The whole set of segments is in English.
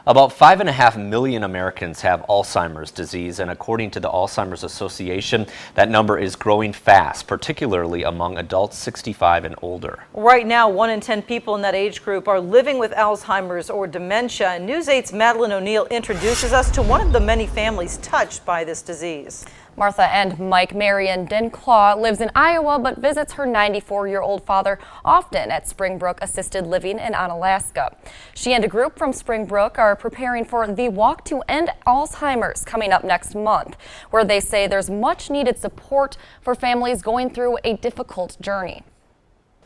About 5.5 million Americans have Alzheimer's disease, and according to the Alzheimer's Association, that number is growing fast, particularly among adults 65 and older. Right now, 1 in 10 people in that age group are living with Alzheimer's or dementia, and News 8's Madeline O'Neill introduces us to one of the many families touched by this disease. Martha and Mike. Marion Dinclaw lives in Iowa but visits her 94-year-old father often at Springbrook Assisted Living in Onalaska. She and a group from Springbrook are preparing for the Walk to End Alzheimer's coming up next month, where they say there's much needed support for families going through a difficult journey.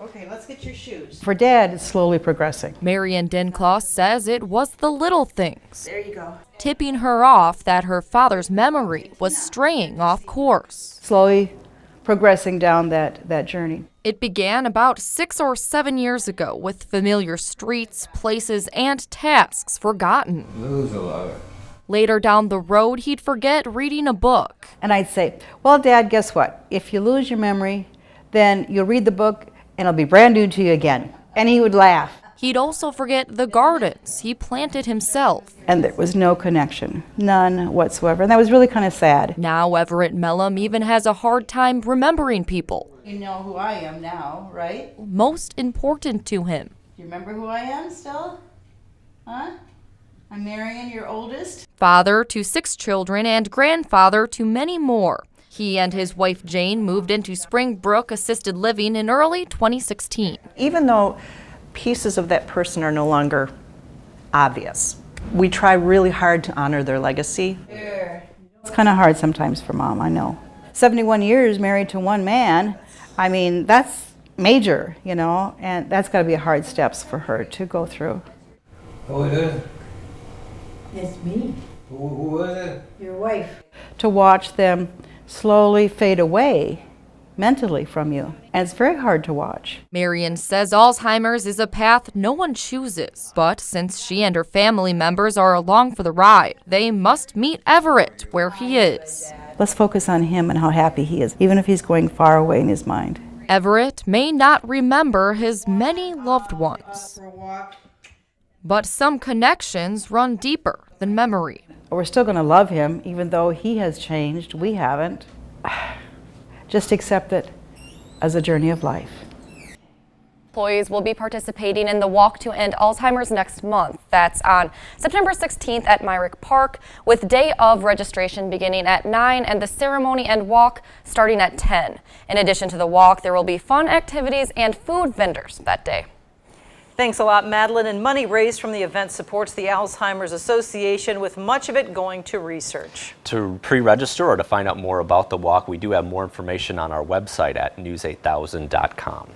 Okay, let's get your shoes. For Dad, it's slowly progressing. Marion Dinclaw says it was the little things, There you go. tipping her off that her father's memory was straying off course. Slowly progressing down that journey. It began about 6 or 7 years ago with familiar streets, places, and tasks forgotten. Lose a lot. Later down the road, he'd forget reading a book. And I'd say, well, Dad, guess what? If you lose your memory, then you'll read the book and it'll be brand new to you again. And he would laugh. He'd also forget the gardens he planted himself. And there was no connection, none whatsoever. And that was really kind of sad. Now Everett Mellum even has a hard time remembering people. You know who I am now, right? Most important to him. Do you remember who I am still? Huh? I'm Marion, your oldest. Father to 6 children and grandfather to many more. He and his wife Jane moved into Springbrook Assisted Living in early 2016. Even though pieces of that person are no longer obvious, we try really hard to honor their legacy. It's kind of hard sometimes for Mom, I know. 71 years married to one man, I mean, that's major, you know, and that's got to be hard steps for her to go through. Who is it? It's me, Who is it? your wife. To watch them slowly fade away mentally from you. And it's very hard to watch. Marion says Alzheimer's is a path no one chooses. But since she and her family members are along for the ride, they must meet Everett where he is. Let's focus on him and how happy he is, even if he's going far away in his mind. Everett may not remember his many loved ones, but some connections run deeper than memory. We're still going to love him, even though he has changed. We haven't. Just accept it as a journey of life. Employees will be participating in the Walk to End Alzheimer's next month. That's on September 16th at Myrick Park, with day of registration beginning at 9 and the ceremony and walk starting at 10. In addition to the walk, there will be fun activities and food vendors that day. Thanks a lot, Madeline. And money raised from the event supports the Alzheimer's Association, with much of it going to research. To pre-register or to find out more about the walk, we do have more information on our website at news8000.com.